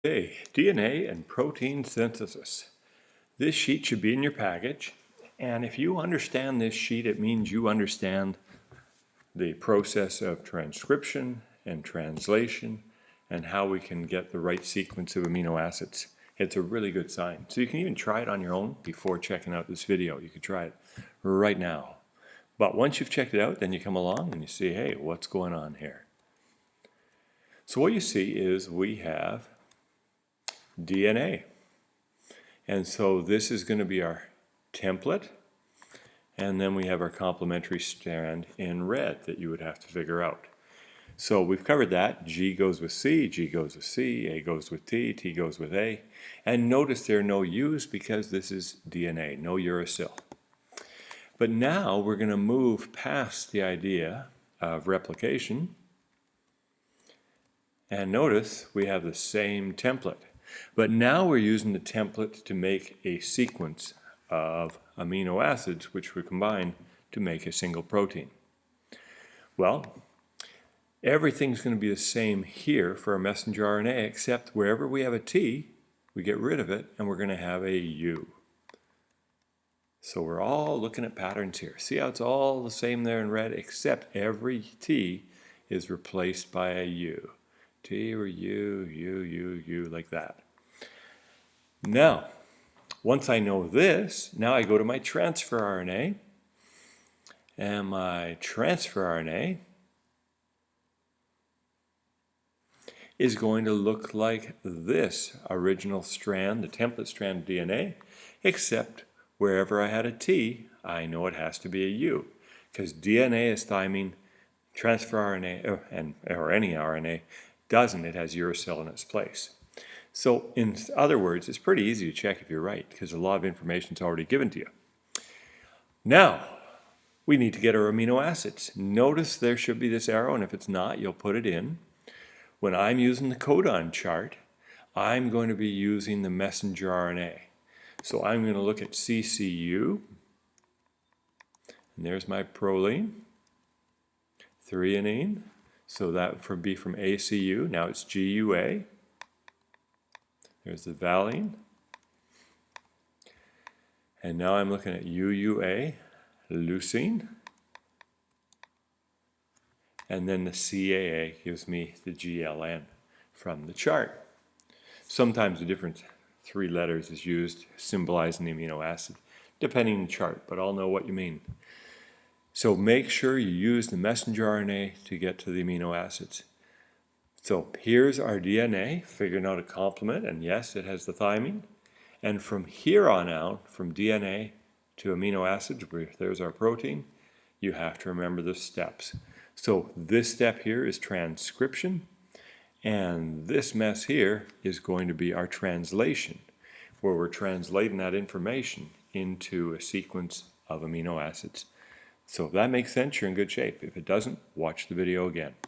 Okay, DNA and protein synthesis. This sheet should be in your package, and if you understand this sheet, it means you understand the process of transcription and translation and how we can get the right sequence of amino acids. It's a really good sign. So you can even try it on your own before checking out this video. You could try it right now. But once you've checked it out, then you come along and you see, hey, what's going on here? So what you see is we have DNA. And so this is going to be our template. And then we have our complementary strand in red that you would have to figure out. So we've covered that. G goes with C, G goes with C, A goes with T, T goes with A. And notice there are no U's because this is DNA, no uracil. But now we're going to move past the idea of replication. And notice we have the same template. But now we're using the template to make a sequence of amino acids which we combine to make a single protein. Well, everything's going to be the same here for our messenger RNA, except wherever we have a T, we get rid of it and we're going to have a U. So we're all looking at patterns here. See how it's all the same there in red, except every T is replaced by a U. T or U, U, U, U, like that. Now, once I know this, now I go to my transfer RNA. And my transfer RNA is going to look like this original strand, the template strand of DNA, except wherever I had a T, I know it has to be a U, because DNA is thymine, transfer RNA, or any RNA, doesn't. It has uracil in its place. So in other words, it's pretty easy to check if you're right, because a lot of information is already given to you. Now, we need to get our amino acids. Notice there should be this arrow, and if it's not, you'll put it in. When I'm using the codon chart, I'm going to be using the messenger RNA. So I'm going to look at CCU, and there's my proline, threonine, so that would be from ACU, now it's GUA. There's the valine, and now I'm looking at UUA, leucine, and then the CAA gives me the GLN from the chart. Sometimes a different 3 letters is used symbolizing the amino acid, depending on the chart, but I'll know what you mean. So make sure you use the messenger RNA to get to the amino acids. So here's our DNA, figuring out a complement, and yes, it has the thymine. And from here on out, from DNA to amino acids, there's our protein, you have to remember the steps. So this step here is transcription, and this mess here is going to be our translation, where we're translating that information into a sequence of amino acids. So if that makes sense, you're in good shape. If it doesn't, watch the video again.